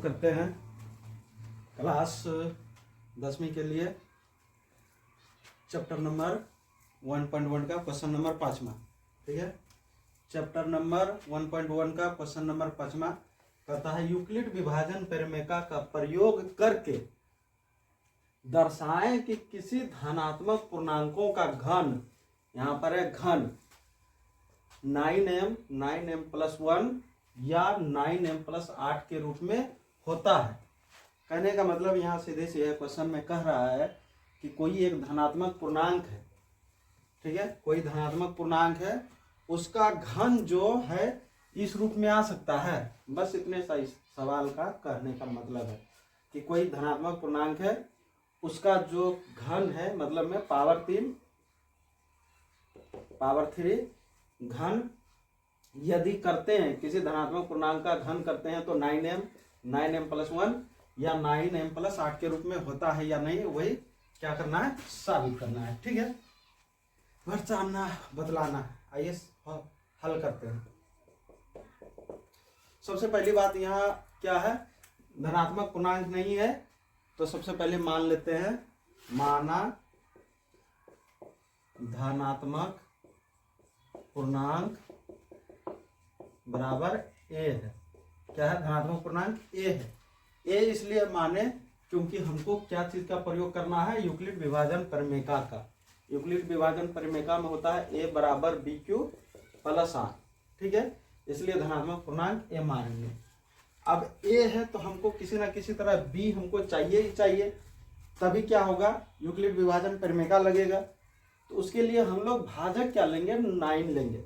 करते हैं क्लास 10वीं के लिए चैप्टर नंबर 1.1 का क्वेश्चन नंबर 5वां। ठीक है, चैप्टर नंबर 1.1 का क्वेश्चन नंबर 5वां कहता है यूक्लिड विभाजन परिमेका का प्रयोग करके दर्शाएं कि किसी धनात्मक पूर्णांकों का घन, यहाँ पर है घन 9m+1 या 9m+8 के रूप में होता है। कहने का मतलब यहाँ सीधे से क्वेश्चन में कह रहा है कि कोई एक धनात्मक पूर्णांक है, ठीक है, कोई धनात्मक पूर्णांक है, उसका घन जो है इस रूप में आ सकता है। बस इतने सा इस सवाल का कहने का मतलब है कि कोई धनात्मक पूर्णांक है, उसका जो घन है मतलब में पावर 3 घन यदि करते हैं, किसी धनात्मक पूर्णांक का घन करते हैं तो 9m+1 या 9m+8 के रूप में होता है या नहीं, वही क्या करना है, साबित करना है। ठीक है, पहचानना बतलाना है। आइए हल करते हैं। सबसे पहली बात यहाँ क्या है, धनात्मक पूर्णांक नहीं है तो सबसे पहले मान लेते हैं, माना धनात्मक पूर्णांक बराबर ए है। क्या है, धनात्मक पूर्णांक ए है। ए इसलिए माने क्योंकि हमको क्या चीज का प्रयोग करना है, यूक्लिड विभाजन परिमेका का। यूक्लिड विभाजन परिमेका में होता है ए बराबर BQ+R। ठीक है, इसलिए धनात्मक पूर्णांक ए मानेंगे। अब ए है तो हमको किसी ना किसी तरह बी हमको चाहिए ही चाहिए, तभी क्या होगा, यूक्लिड विभाजन परिमेका लगेगा। तो उसके लिए हम लोग भाजक क्या लेंगे, 9 लेंगे।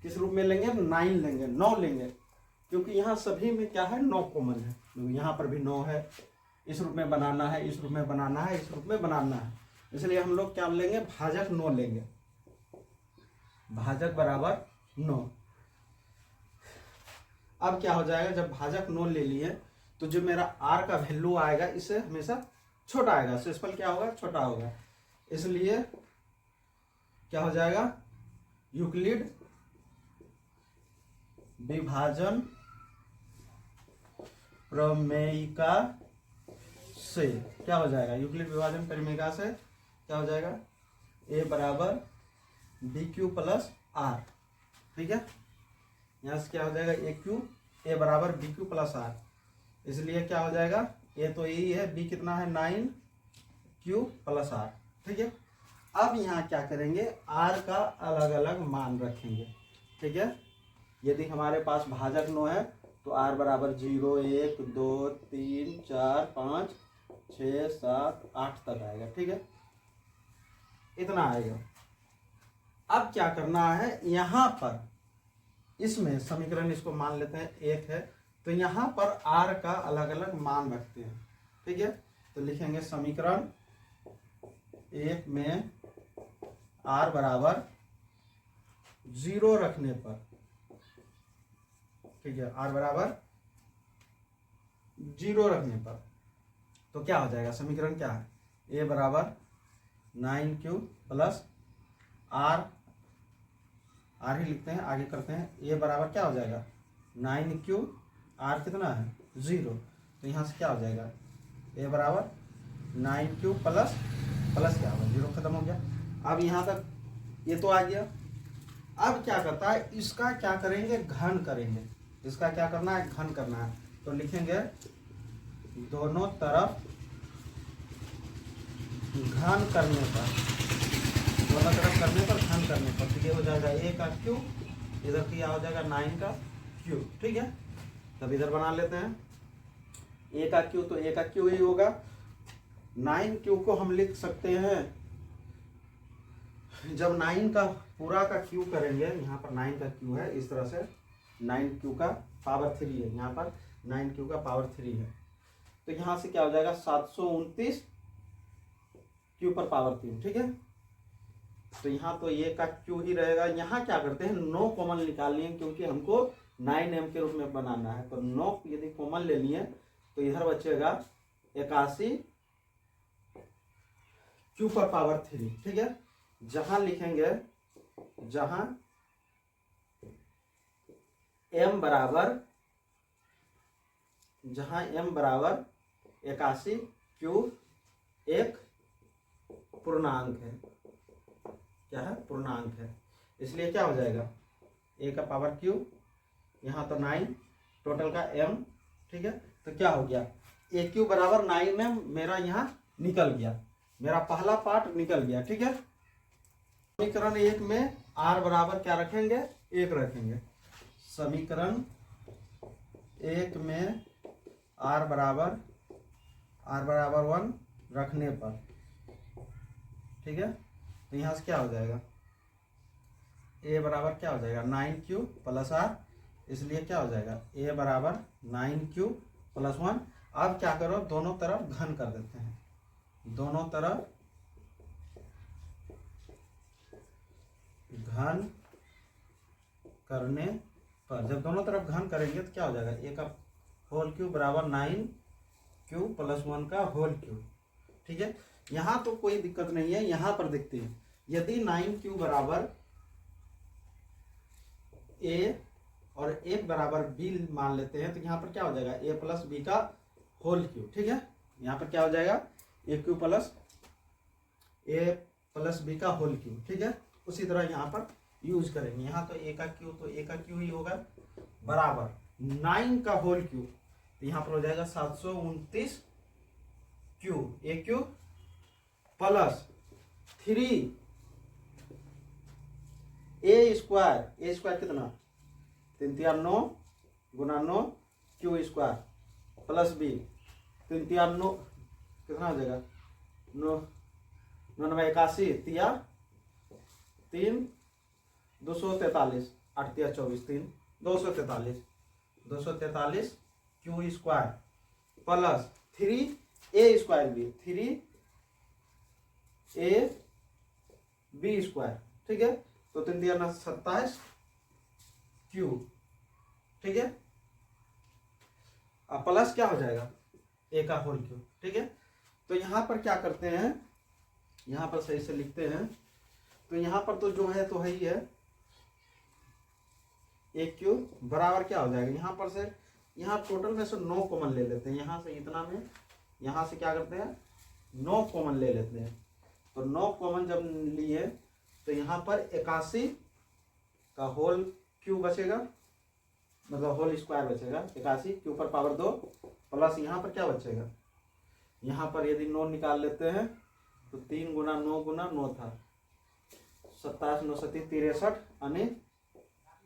किस रूप में लेंगे, 9 लेंगे, 9 लेंगे, क्योंकि यहाँ सभी में क्या है, 9 कॉमन है। यहाँ पर भी 9 है, इस रूप में बनाना है, इस रूप में बनाना है, इस रूप में बनाना है, इसलिए हम लोग क्या लेंगे, भाजक 9 लेंगे। भाजक बराबर 9। अब क्या हो जाएगा, जब भाजक 9 ले लिए तो जो मेरा r का वैल्यू आएगा इससे हमेशा छोटा आएगा, शेषफल क्या होगा, छोटा होगा। इसलिए क्या हो जाएगा, यूक्लिड विभाजन प्रमेयिका से क्या हो जाएगा, यूक्लिड विभाजन परिमेयिका से क्या हो जाएगा, ए बराबर BQ+R। ठीक है, यहाँ से क्या हो जाएगा, ए बराबर BQ+R। इसलिए क्या हो जाएगा, ए तो यही है, बी कितना है, 9Q+R। ठीक है, अब यहाँ क्या करेंगे, R का अलग अलग मान रखेंगे। ठीक है, यदि हमारे पास भाजक 9 है तो R बराबर 0, 1, 2, 3, 4, 5, 6, 7, 8 तक आएगा। ठीक है, इतना आएगा। अब क्या करना है, यहाँ पर इसमें समीकरण इसको मान लेते हैं 1 है, तो यहाँ पर R का अलग अलग मान रखते हैं। ठीक है, तो लिखेंगे समीकरण 1 में R बराबर 0 रखने पर, ठीक है, R बराबर 0 रखने पर तो क्या हो जाएगा, समीकरण क्या है, ए बराबर 9Q+R, आर ही लिखते हैं, आगे करते हैं। ए बराबर क्या हो जाएगा, 9Q, R कितना है, 0, तो यहाँ से क्या हो जाएगा, ए बराबर 9Q प्लस क्या होगा, 0 खत्म हो गया। अब यहाँ तक ये तो आ गया। अब क्या करता है, इसका क्या करेंगे, घन करेंगे। इसका क्या करना है, घन करना है, तो लिखेंगे दोनों तरफ घन करने पर, दोनों तरफ करने पर, घन करने पर, तो ये हो जाएगा ए का क्यू, इधर क्या हो जाएगा 9 का क्यू। ठीक है, तब इधर बना लेते हैं ए का क्यू, तो ए का क्यू ही होगा। 9Q को हम लिख सकते हैं, जब 9 का पूरा का क्यू करेंगे, यहाँ पर 9 का क्यू है, इस तरह से 9Q का पावर 3 है, यहाँ पर 9Q का पावर 3 है, तो यहाँ से क्या हो जाएगा 729 Q पर पावर 3। ठीक है, तो यहाँ तो ये का क्यू ही रहेगा। यहाँ क्या करते हैं, 9 कॉमन निकाल लिए, क्योंकि हमको 9m के रूप में बनाना है, तो 9 यदि कॉमन ले लिए तो इधर बचेगा 81 Q पर पावर 3। ठीक है, जहां लिखेंगे, जहां m बराबर जहाँ m बराबर 81, q एक पूर्णांक है। क्या है? पूर्णांक है। इसलिए क्या हो जाएगा, a का पावर q, यहाँ तो 9, टोटल का m। ठीक है, तो क्या हो गया, ए क्यू बराबर 9 में मेरा यहाँ निकल गया, मेरा पहला पार्ट निकल गया। ठीक है, समीकरण 1 में r बराबर क्या रखेंगे, 1 रखेंगे। समीकरण 1 में r बराबर 1 रखने पर, ठीक है, तो यहाँ से क्या हो जाएगा, a बराबर क्या हो जाएगा 9q प्लस r, इसलिए क्या हो जाएगा a बराबर 9q प्लस 1। अब क्या करो, दोनों तरफ घन कर देते हैं, दोनों तरफ घन करने पर, जब दोनों तरफ घन करेंगे तो क्या हो जाएगा, a का होल क्यूब बराबर 9q प्लस 1 का होल क्यूब। ठीक है, यहाँ तो कोई दिक्कत नहीं है, यहाँ पर देखते हैं, यदि 9q बराबर a और 1 बराबर b मान लेते हैं, तो यहाँ पर क्या हो जाएगा, a प्लस b का होल क्यूब। ठीक है, यहाँ पर क्या हो जाएगा, a cube plus a plus b का होल क्यूब। ठीक है, उसी तरह यहाँ पर यूज करेंगे, यहाँ तो a का क्यूब तो a का क्यूब ही होगा, बराबर 9 का होल क्यूब, तो यहाँ पर हो जाएगा 729 cube, a cube plus 3 a square कितना, 3 तिया 9 गुना 9 क्यू स्क्वायर प्लस b, 3 तिया 9 कितना हो जाएगा, 9 81 तिया 3 243, 8 तिया 24, 3 243 Q square plus 3 a square b, 3 a b square. ठीक है, तो 3 दिया 27 क्यूब। ठीक है, अब प्लस क्या हो जाएगा, a का होल क्यूब। ठीक है, तो यहाँ पर क्या करते हैं, यहाँ पर सही से लिखते हैं, तो यहाँ पर तो जो है तो है ही है, a क्यूब बराबर क्या हो जाएगा, यहाँ पर से यहाँ टोटल में से 9 कॉमन ले लेते हैं, यहाँ से इतना में, यहाँ से क्या करते हैं 9 कॉमन ले लेते हैं, तो 9 कॉमन जब लिए तो यहाँ पर 81 का होल क्यूब बचेगा, मतलब होल स्क्वायर बचेगा, 81 के ऊपर पावर 2 प्लस यहाँ पर क्या बचेगा, यहाँ पर यदि 9 निकाल लेते हैं तो 3 गुना 9 था, 27 9 37 63 यानी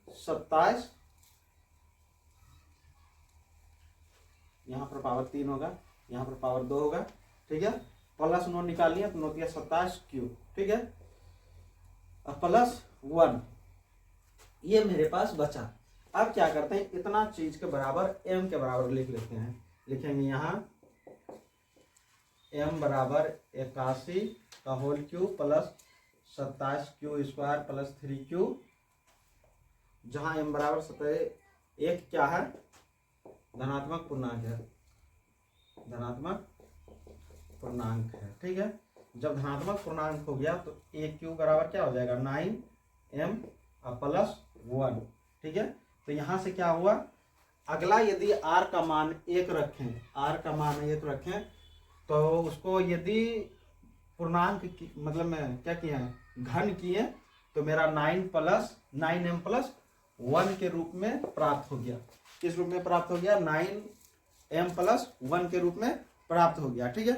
27, यहाँ पर पावर 3 होगा, यहाँ पर पावर 2 होगा। ठीक है, प्लस 9 निकाल लिया तो 9 तिया 27 क्यूब। ठीक है, अब प्लस 1 ये मेरे पास बचा। अब क्या करते हैं, इतना चीज के बराबर m के बराबर लिख लेते हैं, लिखेंगे यहाँ m बराबर 81 का whole cube plus 27 Q square plus 3 Q, जहाँ m बराबर 27, एक क्या है धनात्मक पूर्णांक है, धनात्मक पूर्णांक है। ठीक है, जब धनात्मक पूर्णांक हो गया तो a क्यूब बराबर क्या हो जाएगा 9m प्लस 1। ठीक है, तो यहाँ से क्या हुआ, अगला यदि r का मान 1 रखें, r का मान 1 रखें तो उसको यदि पूर्णांक मतलब में क्या किया है घन किए तो मेरा 9m प्लस 1 के रूप में प्राप्त हो गया। किस रूप में प्राप्त हो गया, 9m प्लस 1 के रूप में प्राप्त हो गया। ठीक है,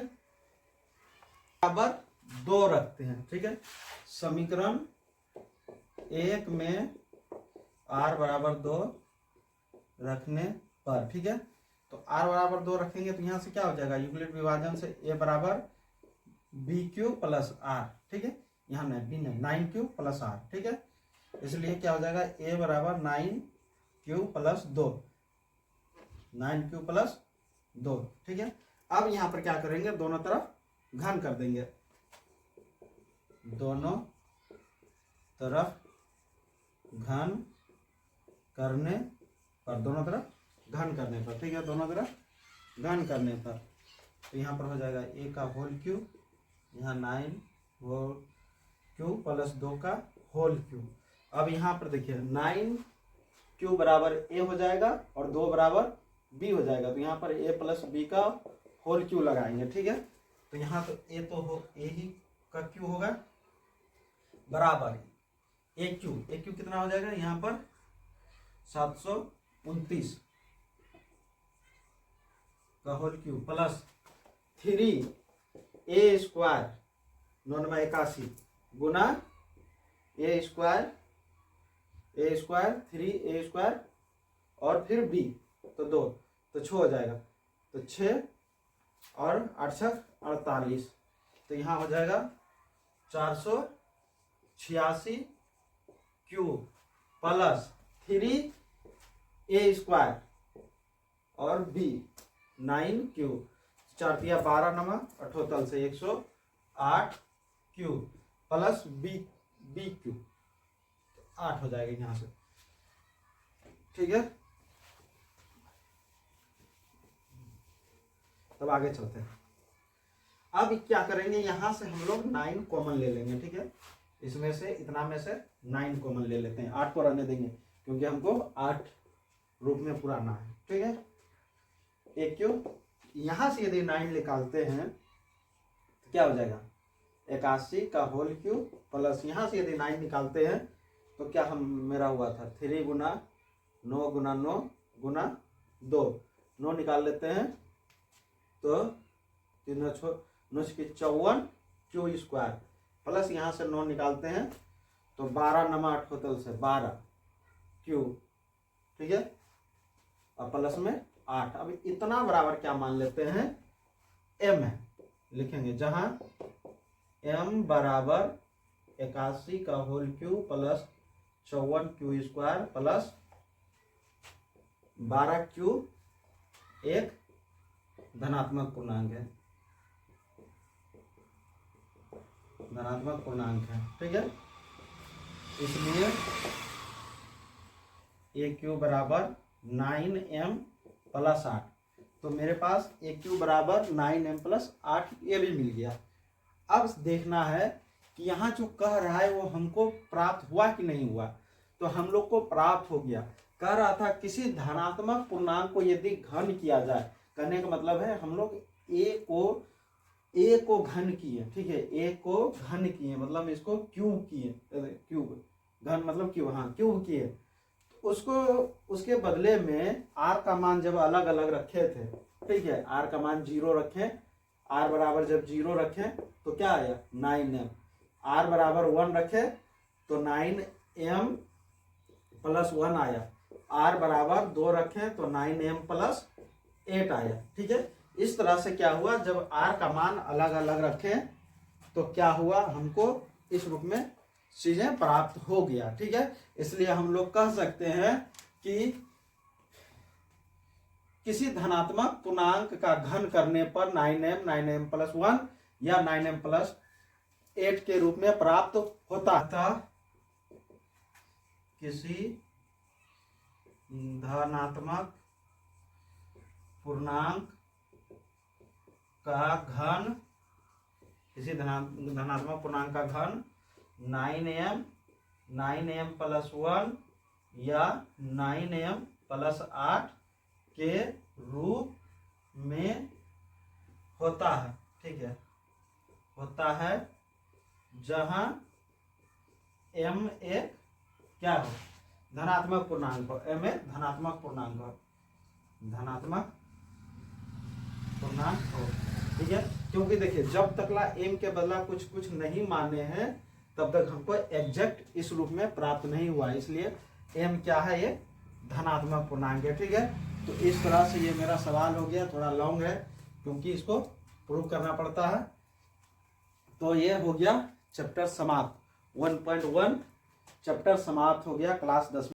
बराबर 2 रखते हैं। ठीक है, समीकरण 1 में r बराबर 2 रखने पर, ठीक है, तो r बराबर 2 रखेंगे तो यहाँ से क्या हो जाएगा, यूक्लिड विभाजन से a बराबर b क्यू प्लस r। ठीक है, यहाँ नहीं b नहीं 9q प्लस r। ठीक है, इसलिए क्या हो जाएगा a बराबर 9q प्लस 2, 9q प्लस 2। ठीक है, अब यहाँ पर क्या करेंगे, दोनों तरफ घन कर देंगे, दोनों तरफ घन करने पर, दोनों तरफ घन करने पर। ठीक है, दोनों तरफ घन करने पर तो यहाँ पर हो जाएगा a का होल क्यूब, यहाँ 9 होल क्यूब प्लस 2 का होल क्यूब। अब यहाँ पर देखिए 9 क्यूब बराबर a हो जाएगा और 2 बराबर बी हो जाएगा। तो यहाँ पर ए प्लस बी का होल क्यू लगाएंगे, ठीक है। तो यहाँ तो ए तो हो ए ही का क्यू होगा बराबर ए क्यू कितना हो जाएगा यहाँ पर 729 का होल क्यू प्लस 3 ए स्क्वायर 981 गुना ए स्क्वायर 3 ए स्क्वायर और फिर बी तो 2 तो 6 हो जाएगा। तो 6 और 8 48 तो यहाँ हो जाएगा 486 क्यू प्लस 3 ए स्क्वायर और बी 9 क्यू 4 दिया 12 नंबर 78 से 108 क्यू प्लस बी क्यू 8 हो जाएगा यहाँ से, ठीक है। तब आगे चलते हैं। अब क्या करेंगे, यहां से हम लोग 9 कॉमन ले लेंगे, ठीक है। इसमें से इतना में से 9 कॉमन ले लेते हैं, 8 को रहने देंगे क्योंकि हमको 8 रूप में पुराना है, ठीक है। एक क्यू यहां से यदि 9 निकालते हैं तो क्या हो जाएगा 81 का होल क्यू प्लस यहां से यदि 9 निकालते हैं तो क्या हम मेरा हुआ था 3 गुना 9 गुना 9 गुना 2 9 निकाल लेते हैं तो 3 9 54 क्यू स्क्वायर प्लस यहाँ से 9 निकालते हैं तो 12 नमा 8 होतल से 12 क्यू, ठीक है, और प्लस में 8। अब इतना बराबर क्या मान लेते हैं m है, लिखेंगे जहां m बराबर 81 का whole Q plus 54 Q square plus 12 Q एक धनात्मक पूर्णांक है, धनात्मक पूर्णांक है, ठीक है। इसलिए ए क्यू बराबर 9m प्लस 8। तो मेरे पास ए क्यू बराबर 9m प्लस 8 ये भी मिल गया। अब देखना है कि यहाँ जो कह रहा है वो हमको प्राप्त हुआ कि नहीं हुआ। तो हम लोग को प्राप्त हो गया। कह रहा था किसी धनात्मक पूर्णांक को यदि घन किया जाए, कहने का मतलब है हम लोग ए को घन किए, ठीक है, ए को घन किए मतलब इसको क्यूब किए, क्यूब घन मतलब क्यूब, हाँ क्यूब किए। तो उसको उसके बदले में आर का मान जब अलग अलग रखे थे, ठीक है, आर का मान 0 रखें, आर बराबर जब 0 रखें तो क्या आया 9m, आर बराबर 1 रखे तो 9m प्लस 1 आया, आर बराबर 2 रखें तो 9m प्लस 8 आया, ठीक है। इस तरह से क्या हुआ जब आर का मान अलग अलग रखें तो क्या हुआ हमको इस रूप में चीजें प्राप्त हो गया, ठीक है। इसलिए हम लोग कह सकते हैं कि किसी धनात्मक पूर्णांक का घन करने पर 9m प्लस 1 या 9m प्लस 8 के रूप में प्राप्त होता था। किसी धनात्मक पूर्णांक का घन, किसी धनात्मक पूर्णांक का घन 9m प्लस 1 या 9m प्लस 8 के रूप में होता है, ठीक है, होता है जहां m एक क्या हो धनात्मक पूर्णांक हो, m एक धनात्मक पूर्णांक हो, धनात्मक पूर्णांक हो, ठीक है। क्योंकि देखिए जब तक ला m के बदला कुछ नहीं माने हैं तब तक हमको एग्जैक्ट इस रूप में प्राप्त नहीं हुआ, इसलिए m क्या है ये धनात्मक पूर्णांक है, ठीक है। तो इस तरह से ये मेरा सवाल हो गया, थोड़ा लॉन्ग है क्योंकि इसको प्रूव करना पड़ता है। तो ये हो गया चैप्टर समाप्त, 1.1 चैप्टर समाप्त हो गया क्लास 10।